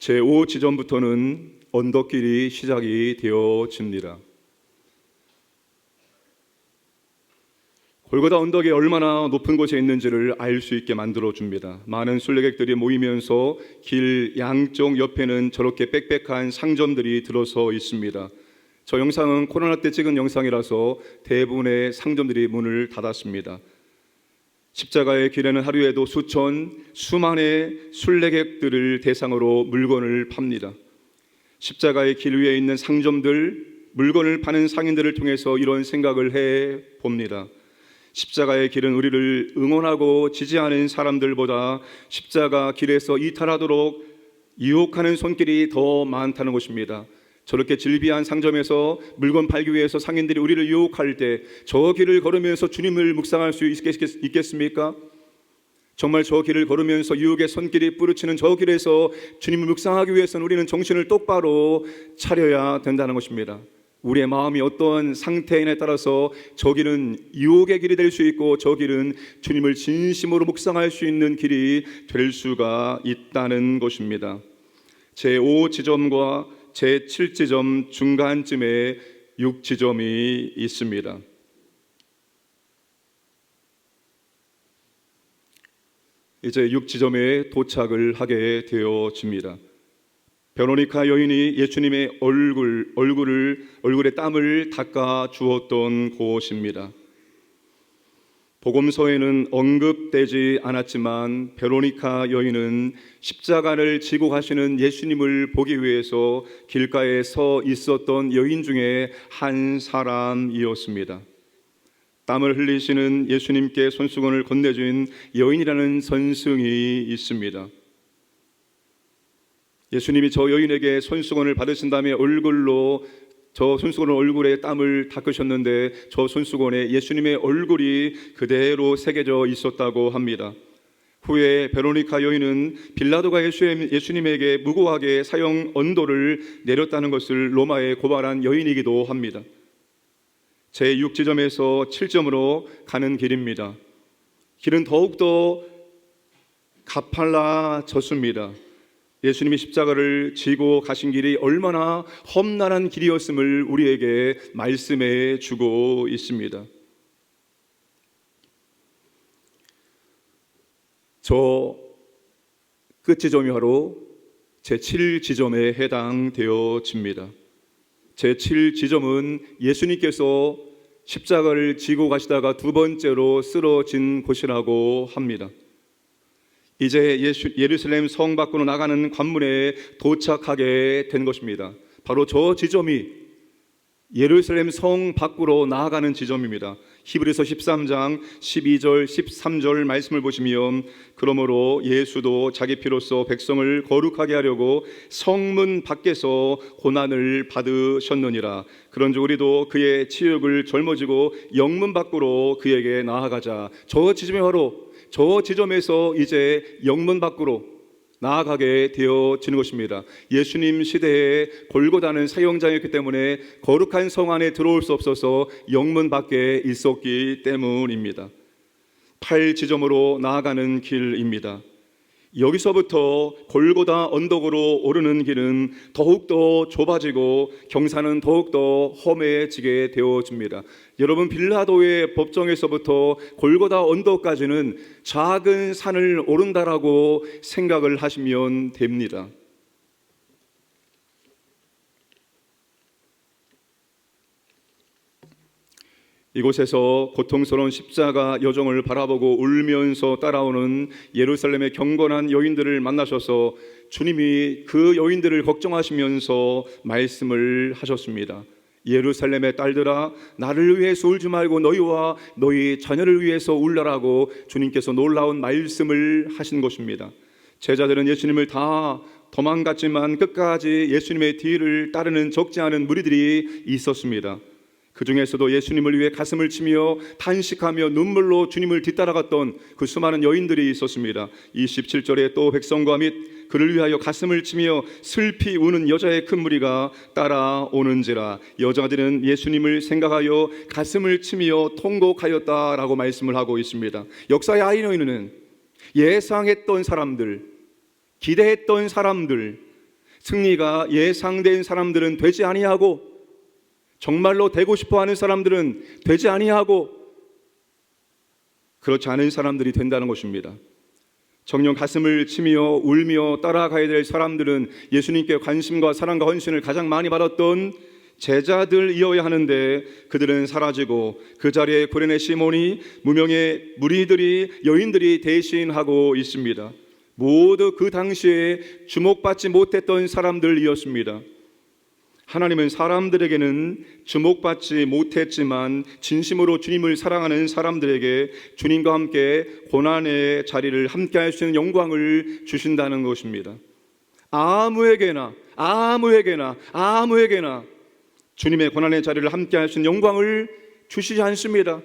제5지점부터는 언덕길이 시작이 되어집니다. 골고다 언덕이 얼마나 높은 곳에 있는지를 알 수 있게 만들어줍니다. 많은 순례객들이 모이면서 길 양쪽 옆에는 저렇게 빽빽한 상점들이 들어서 있습니다. 저 영상은 코로나 때 찍은 영상이라서 대부분의 상점들이 문을 닫았습니다. 십자가의 길에는 하루에도 수만의 순례객들을 대상으로 물건을 팝니다. 십자가의 길 위에 있는 상점들, 물건을 파는 상인들을 통해서 이런 생각을 해봅니다. 십자가의 길은 우리를 응원하고 지지하는 사람들보다 십자가 길에서 이탈하도록 유혹하는 손길이 더 많다는 것입니다. 저렇게 질비한 상점에서 물건 팔기 위해서 상인들이 우리를 유혹할 때 저 길을 걸으면서 주님을 묵상할 수 있겠습니까? 정말 저 길을 걸으면서 유혹의 손길이 뿌리치는 저 길에서 주님을 묵상하기 위해서는 우리는 정신을 똑바로 차려야 된다는 것입니다. 우리의 마음이 어떤 상태인에 따라서 저 길은 유혹의 길이 될 수 있고 저 길은 주님을 진심으로 묵상할 수 있는 길이 될 수가 있다는 것입니다. 제5지점과 제7지점 중간쯤에 6지점이 있습니다. 이제 6지점에 도착을 하게 되어집니다. 베로니카 여인이 예수님의 얼굴에 땀을 닦아 주었던 곳입니다. 복음서에는 언급되지 않았지만 베로니카 여인은 십자가를 지고 가시는 예수님을 보기 위해서 길가에 서 있었던 여인 중에 한 사람이었습니다. 땀을 흘리시는 예수님께 손수건을 건네준 여인이라는 선승이 있습니다. 예수님이 저 여인에게 손수건을 받으신 다음에 저 손수건을 얼굴에 땀을 닦으셨는데 저 손수건에 예수님의 얼굴이 그대로 새겨져 있었다고 합니다. 후에 베로니카 여인은 빌라도가 예수님에게 무고하게 사형 언도를 내렸다는 것을 로마에 고발한 여인이기도 합니다. 제6지점에서 7점으로 가는 길입니다. 길은 더욱더 가팔라졌습니다. 예수님이 십자가를 지고 가신 길이 얼마나 험난한 길이었음을 우리에게 말씀해 주고 있습니다. 저 끝지점이 바로 제7지점에 해당되어집니다. 제7지점은 예수님께서 십자가를 지고 가시다가 두 번째로 쓰러진 곳이라고 합니다. 이제 예루살렘 성 밖으로 나가는 관문에 도착하게 된 것입니다. 바로 저 지점이 예루살렘 성 밖으로 나아가는 지점입니다. 히브리서 13장 12절 13절 말씀을 보시면 그러므로 예수도 자기 피로써 백성을 거룩하게 하려고 성문 밖에서 고난을 받으셨느니라. 그런즉 우리도 그의 치욕을 짊어지고 영문 밖으로 그에게 나아가자. 저 지점이 바로 저 지점에서 이제 영문 밖으로 나아가게 되어지는 것입니다. 예수님 시대에 골고다는 사형장이었기 때문에 거룩한 성 안에 들어올 수 없어서 영문 밖에 있었기 때문입니다. 8지점으로 나아가는 길입니다. 여기서부터 골고다 언덕으로 오르는 길은 더욱더 좁아지고 경사는 더욱더 험해지게 되어집니다. 여러분, 빌라도의 법정에서부터 골고다 언덕까지는 작은 산을 오른다라고 생각을 하시면 됩니다. 이곳에서 고통스러운 십자가 여정을 바라보고 울면서 따라오는 예루살렘의 경건한 여인들을 만나셔서 주님이 그 여인들을 걱정하시면서 말씀을 하셨습니다. 예루살렘의 딸들아, 나를 위해서 울지 말고 너희와 너희 자녀를 위해서 울라라고 주님께서 놀라운 말씀을 하신 것입니다. 제자들은 예수님을 다 도망갔지만 끝까지 예수님의 뒤를 따르는 적지 않은 무리들이 있었습니다. 그 중에서도 예수님을 위해 가슴을 치며 탄식하며 눈물로 주님을 뒤따라갔던 그 수많은 여인들이 있었습니다. 27절에 또 백성과 및 그를 위하여 가슴을 치며 슬피 우는 여자의 큰 무리가 따라오는지라. 여자들은 예수님을 생각하여 가슴을 치며 통곡하였다라고 말씀을 하고 있습니다. 역사의 아이러니는 예상했던 사람들, 기대했던 사람들, 승리가 예상된 사람들은 되지 아니하고, 정말로 되고 싶어하는 사람들은 되지 아니하고, 그렇지 않은 사람들이 된다는 것입니다. 정녕 가슴을 치며 울며 따라가야 될 사람들은 예수님께 관심과 사랑과 헌신을 가장 많이 받았던 제자들이어야 하는데, 그들은 사라지고 그 자리에 구레네 시몬이, 무명의 무리들이, 여인들이 대신하고 있습니다. 모두 그 당시에 주목받지 못했던 사람들이었습니다. 하나님은 사람들에게는 주목받지 못했지만 진심으로 주님을 사랑하는 사람들에게 주님과 함께 고난의 자리를 함께 할 수 있는 영광을 주신다는 것입니다. 아무에게나 주님의 고난의 자리를 함께 할 수 있는 영광을 주시지 않습니다.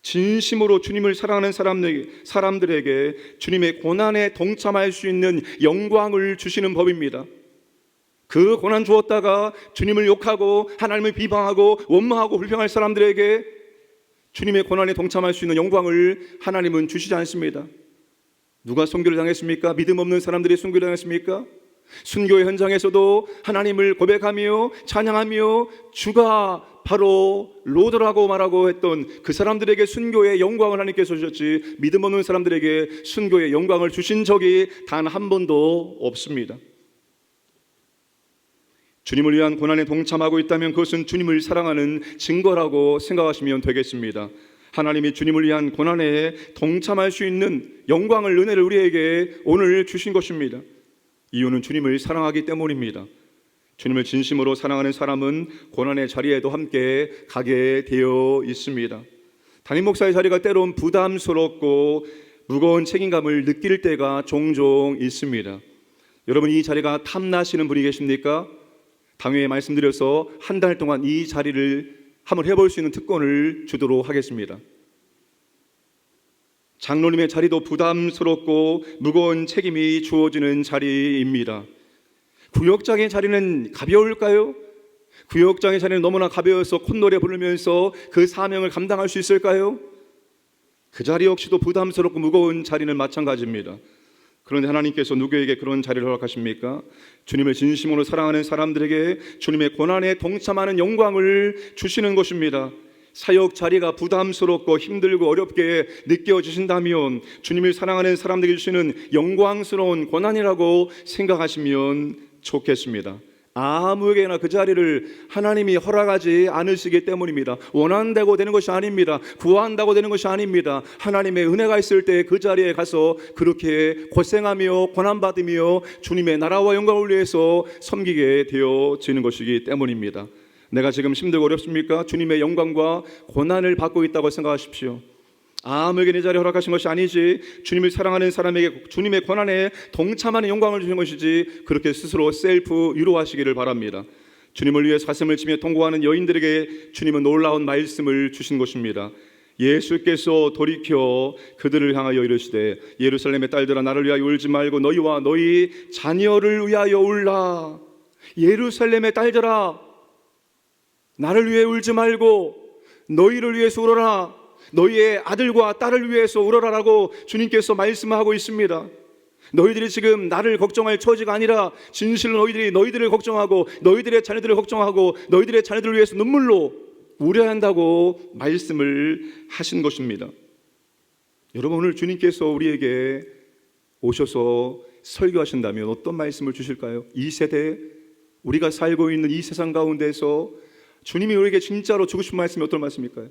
진심으로 주님을 사랑하는 사람들에게 주님의 고난에 동참할 수 있는 영광을 주시는 법입니다. 그 고난 주었다가 주님을 욕하고 하나님을 비방하고 원망하고 불평할 사람들에게 주님의 고난에 동참할 수 있는 영광을 하나님은 주시지 않습니다. 누가 순교를 당했습니까? 믿음 없는 사람들이 순교를 당했습니까? 순교의 현장에서도 하나님을 고백하며 찬양하며 주가 바로 로드라고 말하고 했던 그 사람들에게 순교의 영광을 하나님께서 주셨지, 믿음 없는 사람들에게 순교의 영광을 주신 적이 단 한 번도 없습니다. 주님을 위한 고난에 동참하고 있다면 그것은 주님을 사랑하는 증거라고 생각하시면 되겠습니다. 하나님이 주님을 위한 고난에 동참할 수 있는 영광을, 은혜를 우리에게 오늘 주신 것입니다. 이유는 주님을 사랑하기 때문입니다. 주님을 진심으로 사랑하는 사람은 고난의 자리에도 함께 가게 되어 있습니다. 담임 목사의 자리가 때론 부담스럽고 무거운 책임감을 느낄 때가 종종 있습니다. 여러분, 이 자리가 탐나시는 분이 계십니까? 당회에 말씀드려서 한 달 동안 이 자리를 한번 해볼 수 있는 특권을 주도록 하겠습니다. 장로님의 자리도 부담스럽고 무거운 책임이 주어지는 자리입니다. 구역장의 자리는 가벼울까요? 구역장의 자리는 너무나 가벼워서 콧노래 부르면서 그 사명을 감당할 수 있을까요? 그 자리 역시도 부담스럽고 무거운 자리는 마찬가지입니다. 그런데 하나님께서 누구에게 그런 자리를 허락하십니까? 주님을 진심으로 사랑하는 사람들에게 주님의 고난에 동참하는 영광을 주시는 것입니다. 사역 자리가 부담스럽고 힘들고 어렵게 느껴지신다면 주님을 사랑하는 사람들에게 주시는 영광스러운 고난이라고 생각하시면 좋겠습니다. 아무에게나 그 자리를 하나님이 허락하지 않으시기 때문입니다. 원한다고 되는 것이 아닙니다. 구한다고 되는 것이 아닙니다. 하나님의 은혜가 있을 때 그 자리에 가서 그렇게 고생하며 고난받으며 주님의 나라와 영광을 위해서 섬기게 되어지는 것이기 때문입니다. 내가 지금 힘들고 어렵습니까? 주님의 영광과 고난을 받고 있다고 생각하십시오. 아무에게 내 자리 허락하신 것이 아니지, 주님을 사랑하는 사람에게 주님의 고난에 동참하는 영광을 주신 것이지, 그렇게 스스로 셀프 위로하시기를 바랍니다. 주님을 위해 가슴을 치며 통곡하는 여인들에게 주님은 놀라운 말씀을 주신 것입니다. 예수께서 돌이켜 그들을 향하여 이르시되, 예루살렘의 딸들아, 나를 위하여 울지 말고 너희와 너희 자녀를 위하여 울라. 예루살렘의 딸들아, 나를 위해 울지 말고 너희를 위해서 울어라. 너희의 아들과 딸을 위해서 울어라라고 주님께서 말씀하고 있습니다. 너희들이 지금 나를 걱정할 처지가 아니라 진실로 너희들을 걱정하고 너희들의 자녀들을 걱정하고 너희들의 자녀들을 위해서 눈물로 울어야 한다고 말씀을 하신 것입니다. 여러분, 오늘 주님께서 우리에게 오셔서 설교하신다면 어떤 말씀을 주실까요? 이 세대, 우리가 살고 있는 이 세상 가운데서 주님이 우리에게 진짜로 주고 싶은 말씀이 어떤 말씀일까요?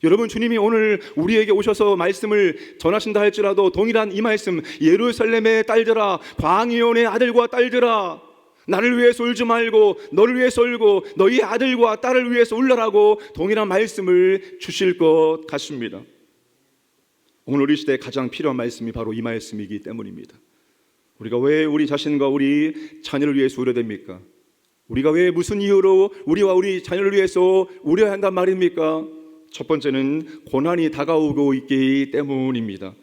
여러분, 주님이 오늘 우리에게 오셔서 말씀을 전하신다 할지라도 동일한 이 말씀, 예루살렘의 딸들아, 광야의 아들과 딸들아, 나를 위해서 울지 말고 너를 위해서 울고 너희 아들과 딸을 위해서 울라라고 동일한 말씀을 주실 것 같습니다. 오늘 우리 시대에 가장 필요한 말씀이 바로 이 말씀이기 때문입니다. 우리가 왜 우리 자신과 우리 자녀를 위해서 울어야 됩니까? 우리가 왜 무슨 이유로 우리와 우리 자녀를 위해서 울어야 한단 말입니까? 첫 번째는 고난이 다가오고 있기 때문입니다.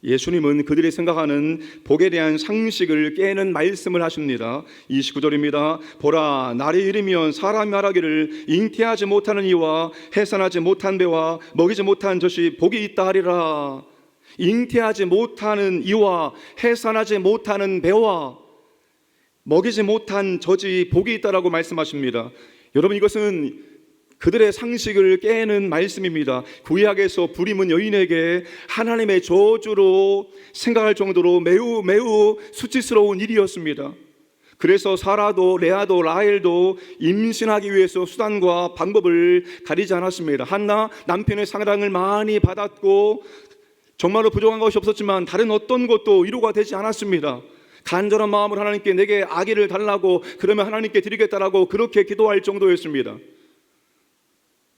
예수님은 그들이 생각하는 복에 대한 상식을 깨는 말씀을 하십니다. 29절입니다. 보라, 날이 이르면 사람이 말하기를 잉태하지 못하는 이와 해산하지 못한 배와 먹이지 못한 젖이 복이 있다 하리라. 잉태하지 못하는 이와 해산하지 못하는 배와 먹이지 못한 저지 복이 있다라고 말씀하십니다. 여러분, 이것은 그들의 상식을 깨는 말씀입니다. 구약에서 불임은 여인에게 하나님의 저주로 생각할 정도로 매우 매우 수치스러운 일이었습니다. 그래서 사라도 레아도 라헬도 임신하기 위해서 수단과 방법을 가리지 않았습니다. 한나 남편의 사랑을 많이 받았고 정말로 부족한 것이 없었지만 다른 어떤 것도 위로가 되지 않았습니다. 간절한 마음으로 하나님께 내게 아기를 달라고, 그러면 하나님께 드리겠다라고 그렇게 기도할 정도였습니다.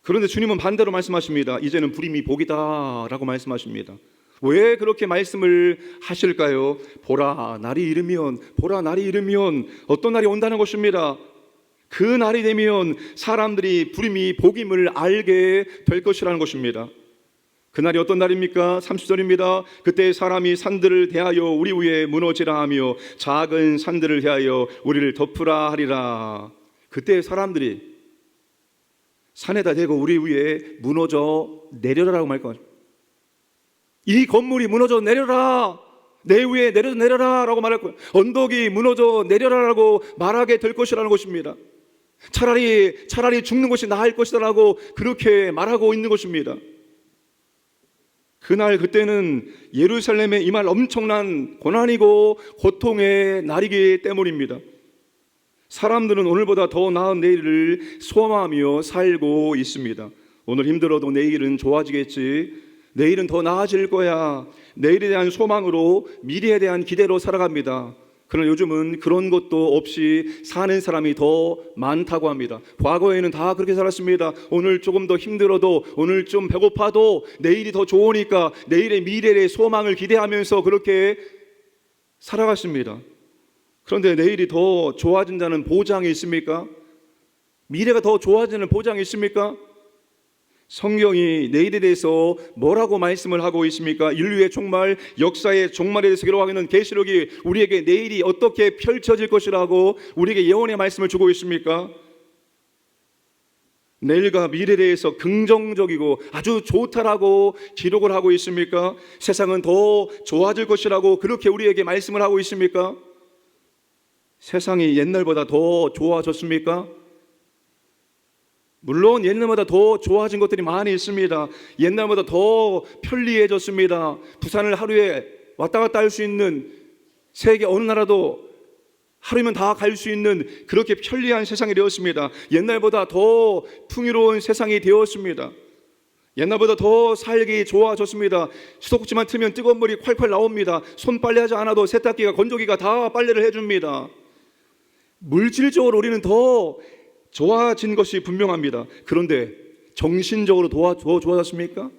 그런데 주님은 반대로 말씀하십니다. 이제는 불임이 복이다 라고 말씀하십니다. 왜 그렇게 말씀을 하실까요? 보라 날이 이르면 어떤 날이 온다는 것입니다. 그 날이 되면 사람들이 불임이 복임을 알게 될 것이라는 것입니다. 그 날이 어떤 날입니까? 30절입니다. 그때 사람이 산들을 대하여 우리 위에 무너지라 하며 작은 산들을 대하여 우리를 덮으라 하리라. 그때 사람들이 산에다 대고 우리 위에 무너져 내려라라고 말할 거예요. 이 건물이 무너져 내려라, 내 위에 내려져 내려라 라고 말할 거예요. 언덕이 무너져 내려라라고 말하게 될 것이라는 것입니다. 차라리 죽는 것이 나을 것이다 라고 그렇게 말하고 있는 것입니다. 그날 그때는 예루살렘에 임할 엄청난 고난이고 고통의 날이기 때문입니다. 사람들은 오늘보다 더 나은 내일을 소망하며 살고 있습니다. 오늘 힘들어도 내일은 좋아지겠지, 내일은 더 나아질 거야, 내일에 대한 소망으로, 미래에 대한 기대로 살아갑니다. 그러나 요즘은 그런 것도 없이 사는 사람이 더 많다고 합니다. 과거에는 다 그렇게 살았습니다. 오늘 조금 더 힘들어도, 오늘 좀 배고파도 내일이 더 좋으니까 내일의 미래의 소망을 기대하면서 그렇게 살아갔습니다. 그런데 내일이 더 좋아진다는 보장이 있습니까? 미래가 더 좋아지는 보장이 있습니까? 성경이 내일에 대해서 뭐라고 말씀을 하고 있습니까? 인류의 종말, 역사의 종말에 대해서 기록하고 있는 계시록이 우리에게 내일이 어떻게 펼쳐질 것이라고 우리에게 예언의 말씀을 주고 있습니까? 내일과 미래에 대해서 긍정적이고 아주 좋다라고 기록을 하고 있습니까? 세상은 더 좋아질 것이라고 그렇게 우리에게 말씀을 하고 있습니까? 세상이 옛날보다 더 좋아졌습니까? 물론 옛날보다 더 좋아진 것들이 많이 있습니다. 옛날보다 더 편리해졌습니다. 부산을 하루에 왔다 갔다 할 수 있는, 세계 어느 나라도 하루면 다 갈 수 있는 그렇게 편리한 세상이 되었습니다. 옛날보다 더 풍요로운 세상이 되었습니다. 옛날보다 더 살기 좋아졌습니다. 수도꼭지만 트면 뜨거운 물이 콸콸 나옵니다. 손빨래하지 않아도 세탁기가, 건조기가 다 빨래를 해줍니다. 물질적으로 우리는 더 좋아진 것이 분명합니다. 그런데 정신적으로 더 좋아졌습니까?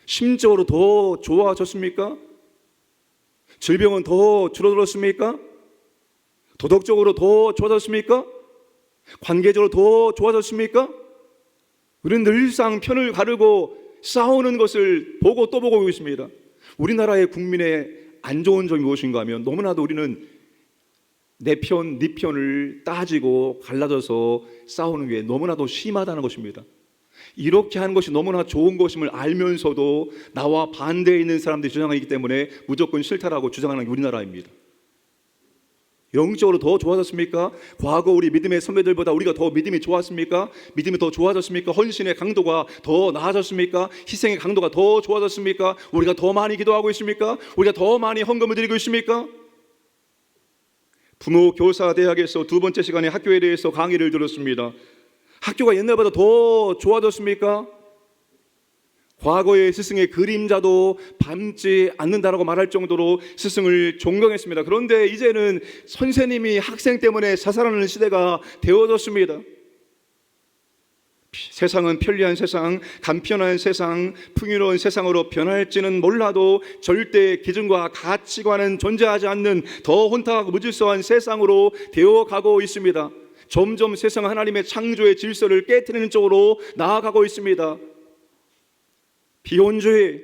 심적으로 더 좋아졌습니까? 질병은 더 줄어들었습니까? 도덕적으로 더 좋아졌습니까? 관계적으로 더 좋아졌습니까? 우리는 늘상 편을 가르고 싸우는 것을 보고 또 보고 있습니다. 우리나라의 국민의 안 좋은 점이 무엇인가 하면 너무나도 우리는 내 편, 네 편을 따지고 갈라져서 싸우는 게 너무나도 심하다는 것입니다. 이렇게 하는 것이 너무나 좋은 것임을 알면서도 나와 반대에 있는 사람들이 주장하기 때문에 무조건 싫다라고 주장하는 게 우리나라입니다. 영적으로 더 좋아졌습니까? 과거 우리 믿음의 선배들보다 우리가 더 믿음이 좋았습니까? 믿음이 더 좋아졌습니까? 헌신의 강도가 더 나아졌습니까? 희생의 강도가 더 좋아졌습니까? 우리가 더 많이 기도하고 있습니까? 우리가 더 많이 헌금을 드리고 있습니까? 부모 교사 대학에서 두 번째 시간에 학교에 대해서 강의를 들었습니다. 학교가 옛날보다 더 좋아졌습니까? 과거의 스승의 그림자도 밟지 않는다라고 말할 정도로 스승을 존경했습니다. 그런데 이제는 선생님이 학생 때문에 자살하는 시대가 되어졌습니다. 세상은 편리한 세상, 간편한 세상, 풍요로운 세상으로 변할지는 몰라도 절대 기준과 가치관은 존재하지 않는 더 혼탁하고 무질서한 세상으로 되어가고 있습니다. 점점 세상은 하나님의 창조의 질서를 깨트리는 쪽으로 나아가고 있습니다. 비혼주의,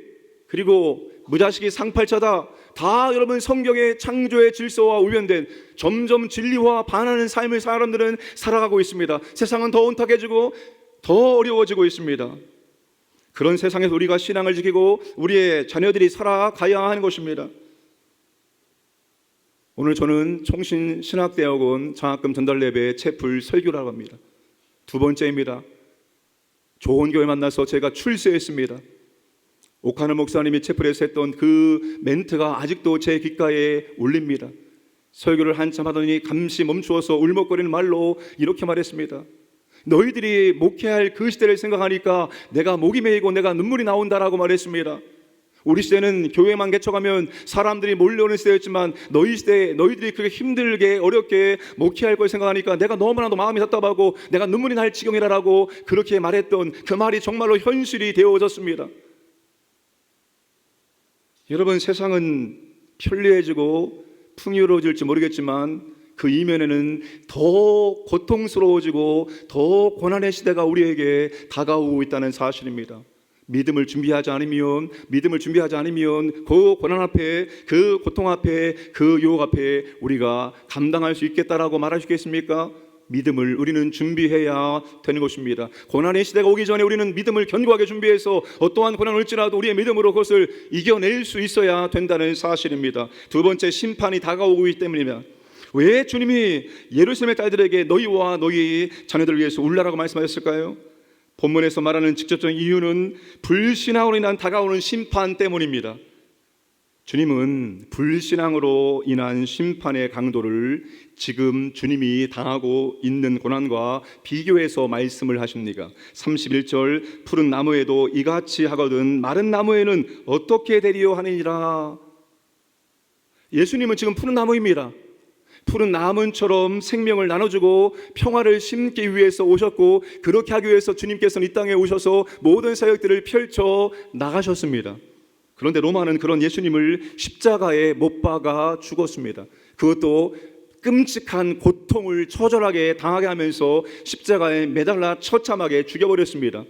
그리고 무자식이 상팔자다, 다 여러분 성경의 창조의 질서와 우변된 점점 진리와 반하는 삶을 사람들은 살아가고 있습니다. 세상은 더 혼탁해지고 더 어려워지고 있습니다. 그런 세상에서 우리가 신앙을 지키고 우리의 자녀들이 살아가야 하는 것입니다. 오늘 저는 총신신학대학원 장학금 전달예배 채플 설교라고 합니다. 두 번째입니다. 좋은 교회 만나서 제가 출세했습니다. 오카노 목사님이 채플에서 했던 그 멘트가 아직도 제 귓가에 울립니다. 설교를 한참 하더니 잠시 멈추어서 울먹거리는 말로 이렇게 말했습니다. 너희들이 목회할 그 시대를 생각하니까 내가 목이 메이고 내가 눈물이 나온다라고 말했습니다. 우리 시대는 교회만 개척하면 사람들이 몰려오는 시대였지만 너희 시대에 너희들이 그렇게 힘들게 어렵게 목회할 걸 생각하니까 내가 너무나도 마음이 답답하고 내가 눈물이 날 지경이라고 그렇게 말했던 그 말이 정말로 현실이 되어졌습니다. 여러분, 세상은 편리해지고 풍요로워질지 모르겠지만 그 이면에는 더 고통스러워지고 더 고난의 시대가 우리에게 다가오고 있다는 사실입니다. 믿음을 준비하지 않으면 그 고난 앞에, 그 고통 앞에, 그 유혹 앞에 우리가 감당할 수 있겠다라고 말할 수 있겠습니까? 믿음을 우리는 준비해야 되는 것입니다. 고난의 시대가 오기 전에 우리는 믿음을 견고하게 준비해서 어떠한 고난을 올지라도 우리의 믿음으로 그것을 이겨낼 수 있어야 된다는 사실입니다. 두 번째, 심판이 다가오고 있기 때문입니다. 왜 주님이 예루살렘의 딸들에게 너희와 너희 자녀들을 위해서 울라라고 말씀하셨을까요? 본문에서 말하는 직접적인 이유는 불신앙으로 인한 다가오는 심판 때문입니다. 주님은 불신앙으로 인한 심판의 강도를 지금 주님이 당하고 있는 고난과 비교해서 말씀을 하십니다. 31절, 푸른 나무에도 이같이 하거든 마른 나무에는 어떻게 되리요 하느니라. 예수님은 지금 푸른 나무입니다. 푸른 나무처럼 생명을 나눠주고 평화를 심기 위해서 오셨고, 그렇게 하기 위해서 주님께서는 이 땅에 오셔서 모든 사역들을 펼쳐 나가셨습니다. 그런데 로마는 그런 예수님을 십자가에 못 박아 죽었습니다. 그것도 끔찍한 고통을 처절하게 당하게 하면서 십자가에 매달라 처참하게 죽여버렸습니다.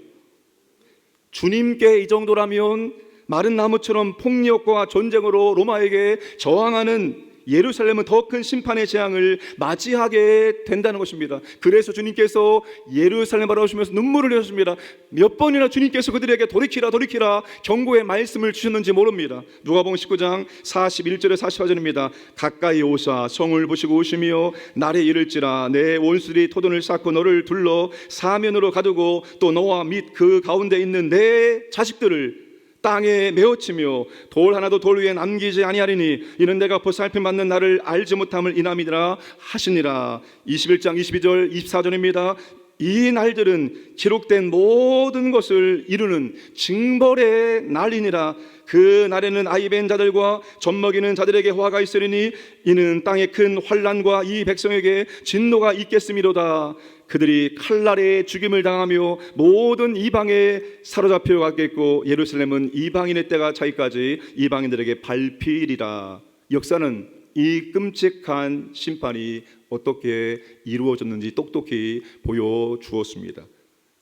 주님께 이 정도라면 마른 나무처럼 폭력과 전쟁으로 로마에게 저항하는 예루살렘은 더 큰 심판의 재앙을 맞이하게 된다는 것입니다. 그래서 주님께서 예루살렘 바라보시면서 눈물을 흘리셨습니다. 몇 번이나 주님께서 그들에게 돌이키라 경고의 말씀을 주셨는지 모릅니다. 누가복음 19장 41절에 44절입니다. 가까이 오사 성을 보시고 오시며 날에 이를지라 내 원수들이 토돈을 쌓고 너를 둘러 사면으로 가두고 또 너와 및 그 가운데 있는 내 자식들을 땅에 메어치며 돌 하나도 돌 위에 남기지 아니하리니 이는 내가 보살핌 받는 나를 알지 못함을 인함이라 하시니라. 21장 22절 24절입니다. 이 날들은 기록된 모든 것을 이루는 징벌의 날이니라. 그 날에는 아이 벤 자들과 젖먹이는 자들에게 화가 있으리니 이는 땅에 큰 환난과 이 백성에게 진노가 있겠음이로다. 그들이 칼날에 죽임을 당하며 모든 이방에 사로잡혀 가겠고 예루살렘은 이방인의 때가 차기까지 이방인들에게 밟히리라. 역사는 이 끔찍한 심판이 어떻게 이루어졌는지 똑똑히 보여주었습니다.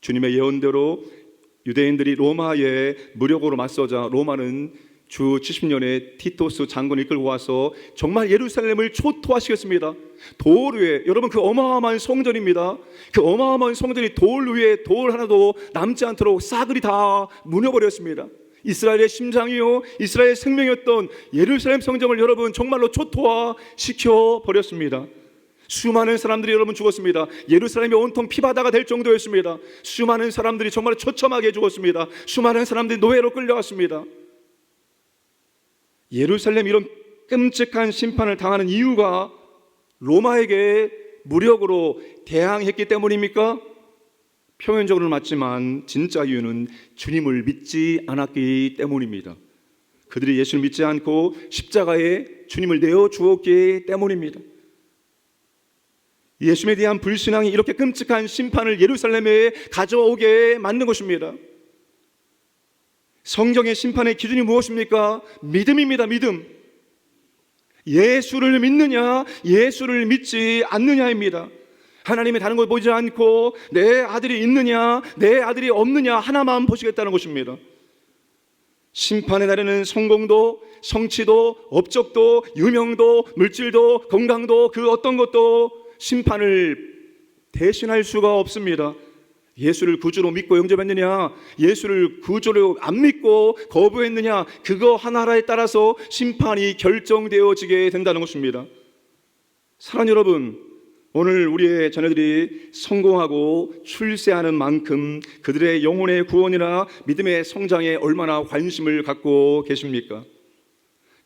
주님의 예언대로 유대인들이 로마에 무력으로 맞서자 로마는 주 70년에 티토스 장군을 이끌고 와서 정말 예루살렘을 초토화시켰습니다. 돌 위에, 여러분 그 어마어마한 성전입니다. 그 어마어마한 성전이 돌 위에 돌 하나도 남지 않도록 싸그리 다 무너버렸습니다. 이스라엘의 심장이요 이스라엘의 생명이었던 예루살렘 성전을 여러분 정말로 초토화시켜 버렸습니다. 수많은 사람들이 여러분 죽었습니다. 예루살렘이 온통 피바다가 될 정도였습니다. 수많은 사람들이 정말 처참하게 죽었습니다. 수많은 사람들이 노예로 끌려갔습니다. 예루살렘 이런 끔찍한 심판을 당하는 이유가 로마에게 무력으로 대항했기 때문입니까? 표면적으로는 맞지만 진짜 이유는 주님을 믿지 않았기 때문입니다. 그들이 예수를 믿지 않고 십자가에 주님을 내어 주었기 때문입니다. 예수님에 대한 불신앙이 이렇게 끔찍한 심판을 예루살렘에 가져오게 만든 것입니다. 성경의 심판의 기준이 무엇입니까? 믿음입니다. 믿음. 예수를 믿느냐 예수를 믿지 않느냐입니다. 하나님의 다른 걸 보지 않고 내 아들이 있느냐 내 아들이 없느냐 하나만 보시겠다는 것입니다. 심판의 날에는 성공도 성취도 업적도 유명도 물질도 건강도 그 어떤 것도 심판을 대신할 수가 없습니다. 예수를 구주로 믿고 영접했느냐 예수를 구주로 안 믿고 거부했느냐 그거 하나하나에 따라서 심판이 결정되어지게 된다는 것입니다. 사랑하는 여러분, 오늘 우리의 자녀들이 성공하고 출세하는 만큼 그들의 영혼의 구원이나 믿음의 성장에 얼마나 관심을 갖고 계십니까?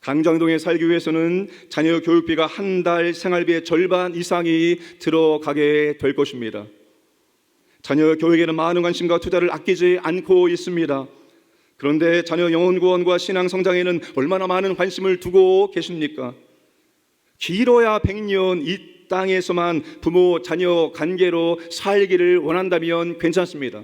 강장동에 살기 위해서는 자녀 교육비가 한 달 생활비의 절반 이상이 들어가게 될 것입니다. 자녀 교육에는 많은 관심과 투자를 아끼지 않고 있습니다. 그런데 자녀 영혼 구원과 신앙 성장에는 얼마나 많은 관심을 두고 계십니까? 길어야 100년 이 땅에서만 부모 자녀 관계로 살기를 원한다면 괜찮습니다.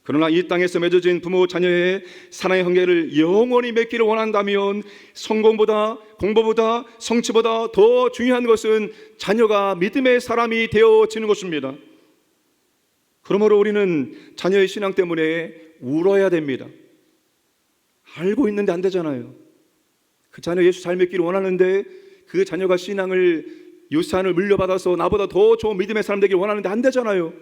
그러나 이 땅에서 맺어진 부모 자녀의 사랑의 관계를 영원히 맺기를 원한다면 성공보다 공부보다 성취보다 더 중요한 것은 자녀가 믿음의 사람이 되어지는 것입니다. 그러므로 우리는 자녀의 신앙 때문에 울어야 됩니다. 알고 있는데 안 되잖아요. 그 자녀 예수 잘 믿기를 원하는데 그 자녀가 신앙을 유산을 물려받아서 나보다 더 좋은 믿음의 사람 되기를 원하는데 안 되잖아요.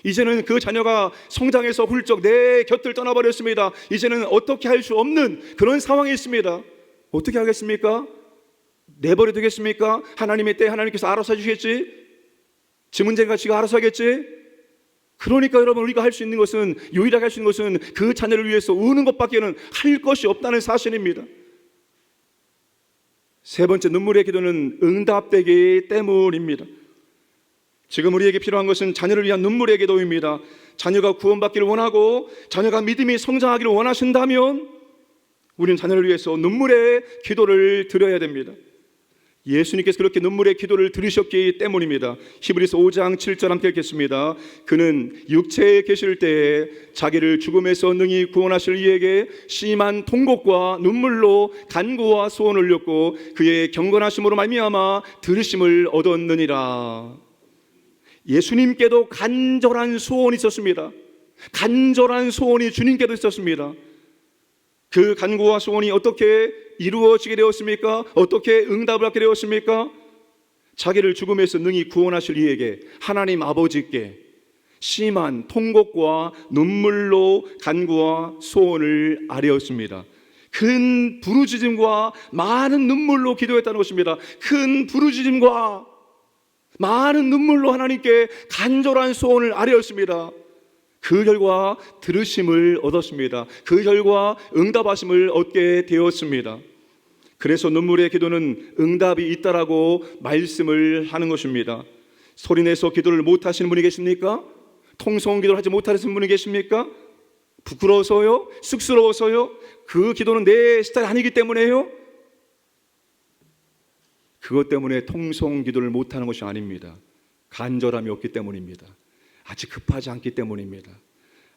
이제는 그 자녀가 성장해서 훌쩍 내 곁을 떠나버렸습니다. 이제는 어떻게 할 수 없는 그런 상황이 있습니다. 어떻게 하겠습니까? 내버려 두겠습니까? 하나님의 때 하나님께서 알아서 해주겠지? 지 문제가 지가 알아서 하겠지? 그러니까 여러분, 우리가 할 수 있는 것은, 유일하게 할 수 있는 것은 그 자녀를 위해서 우는 것밖에는 할 것이 없다는 사실입니다. 세 번째, 눈물의 기도는 응답되기 때문입니다. 지금 우리에게 필요한 것은 자녀를 위한 눈물의 기도입니다. 자녀가 구원받기를 원하고 자녀가 믿음이 성장하기를 원하신다면 우리는 자녀를 위해서 눈물의 기도를 드려야 됩니다. 예수님께서 그렇게 눈물의 기도를 들으셨기 때문입니다. 히브리서 5장 7절 함께 읽겠습니다. 그는 육체에 계실 때에 자기를 죽음에서 능히 구원하실 이에게 심한 통곡과 눈물로 간구와 소원을 올렸고 그의 경건하심으로 말미암아 들으심을 얻었느니라. 예수님께도 간절한 소원이 있었습니다. 간절한 소원이 주님께도 있었습니다. 그 간구와 소원이 어떻게 이루어지게 되었습니까? 어떻게 응답을 받게 되었습니까? 자기를 죽음에서 능히 구원하실 이에게 하나님 아버지께 심한 통곡과 눈물로 간구와 소원을 아뢰었습니다. 큰 부르짖음과 많은 눈물로 기도했다는 것입니다. 큰 부르짖음과 많은 눈물로 하나님께 간절한 소원을 아뢰었습니다. 그 결과 들으심을 얻었습니다. 그 결과 응답하심을 얻게 되었습니다. 그래서 눈물의 기도는 응답이 있다라고 말씀을 하는 것입니다. 소리내서 기도를 못하시는 분이 계십니까? 통성 기도를 하지 못하시는 분이 계십니까? 부끄러워서요? 쑥스러워서요? 그 기도는 내 스타일이 아니기 때문에요? 그것 때문에 통성 기도를 못하는 것이 아닙니다. 간절함이 없기 때문입니다. 아직 급하지 않기 때문입니다.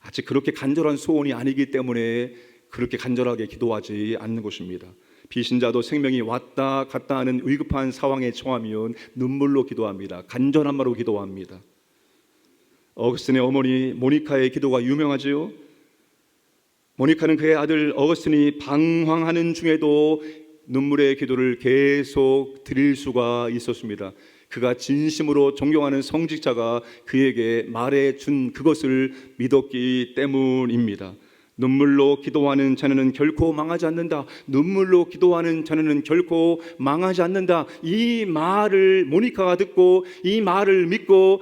아직 그렇게 간절한 소원이 아니기 때문에 그렇게 간절하게 기도하지 않는 것입니다. 비신자도 생명이 왔다 갔다 하는 위급한 상황에 처하면 눈물로 기도합니다. 간절한 말로 기도합니다. 어거스틴의 어머니 모니카의 기도가 유명하지요. 모니카는 그의 아들 어거스틴이 방황하는 중에도 눈물의 기도를 계속 드릴 수가 있었습니다. 그가 진심으로 존경하는 성직자가 그에게 말해준 그것을 믿었기 때문입니다. 눈물로 기도하는 자녀는 결코 망하지 않는다. 눈물로 기도하는 자녀는 결코 망하지 않는다. 이 말을 모니카가 듣고 이 말을 믿고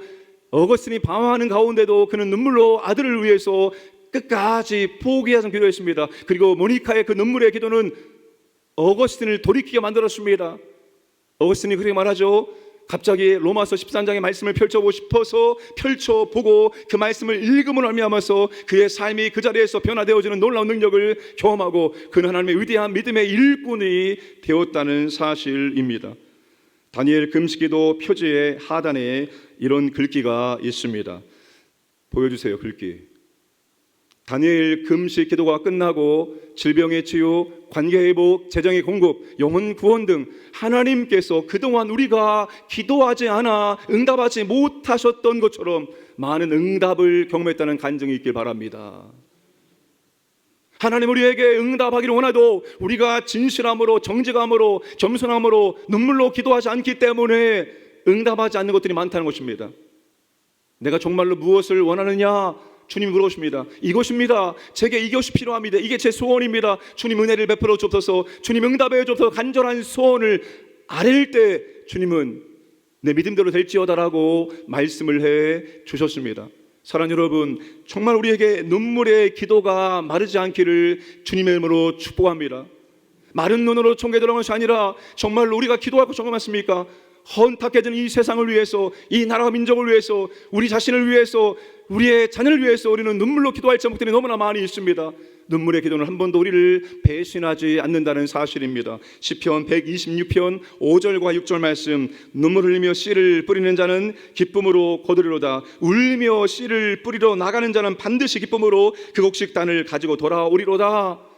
어거스틴이 방황하는 가운데도 그는 눈물로 아들을 위해서 끝까지 포기하지 않기로 했습니다. 그리고 모니카의 그 눈물의 기도는 어거스틴을 돌이키게 만들었습니다. 어거스틴이 그렇게 말하죠. 갑자기 로마서 13장의 말씀을 펼쳐보고 싶어서 펼쳐보고 그 말씀을 읽음으로 말미암아서 그의 삶이 그 자리에서 변화되어지는 놀라운 능력을 경험하고 그는 하나님의 위대한 믿음의 일꾼이 되었다는 사실입니다. 다니엘 금식기도 표지의 하단에 이런 글귀가 있습니다. 보여주세요. 글귀. 다니엘 금식 기도가 끝나고 질병의 치유, 관계 회복, 재정의 공급, 영혼 구원 등 하나님께서 그동안 우리가 기도하지 않아 응답하지 못하셨던 것처럼 많은 응답을 경험했다는 간증이 있길 바랍니다. 하나님 우리에게 응답하기를 원하도 우리가 진실함으로 정직함으로 겸손함으로 눈물로 기도하지 않기 때문에 응답하지 않는 것들이 많다는 것입니다. 내가 정말로 무엇을 원하느냐? 주님이 물어보십니다. 이것입니다. 제게 이것이 필요합니다. 이게 제 소원입니다. 주님 은혜를 베풀어 주옵소서. 주님 응답해 주옵소서. 간절한 소원을 아뢰일 때 주님은 내 믿음대로 될지어다라고 말씀을 해 주셨습니다. 사랑하는 여러분, 정말 우리에게 눈물의 기도가 마르지 않기를 주님의 이름으로 축복합니다. 마른 눈으로 청계 들어가는 것이 아니라 정말로 우리가 기도할 것 정말 많습니까? 헌탁해진 이 세상을 위해서, 이 나라와 민족을 위해서, 우리 자신을 위해서, 우리의 자녀를 위해서 우리는 눈물로 기도할 제목들이 너무나 많이 있습니다. 눈물의 기도는 한 번도 우리를 배신하지 않는다는 사실입니다. 시편 126편 5절과 6절 말씀, 눈물 흘리며 씨를 뿌리는 자는 기쁨으로 거두리로다. 울며 씨를 뿌리러 나가는 자는 반드시 기쁨으로 그 곡식단을 가지고 돌아오리로다.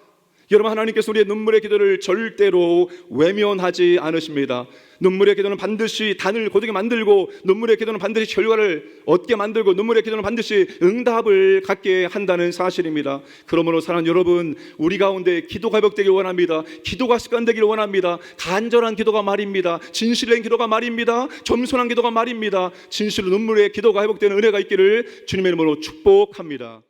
여러분, 하나님께서 우리의 눈물의 기도를 절대로 외면하지 않으십니다. 눈물의 기도는 반드시 단을 거두게 만들고, 눈물의 기도는 반드시 결과를 얻게 만들고, 눈물의 기도는 반드시 응답을 갖게 한다는 사실입니다. 그러므로 사랑하는 여러분, 우리 가운데 기도가 회복되길 원합니다. 기도가 습관되길 원합니다. 간절한 기도가 말입니다. 진실된 기도가 말입니다. 겸손한 기도가 말입니다. 진실로 눈물의 기도가 회복되는 은혜가 있기를 주님의 이름으로 축복합니다.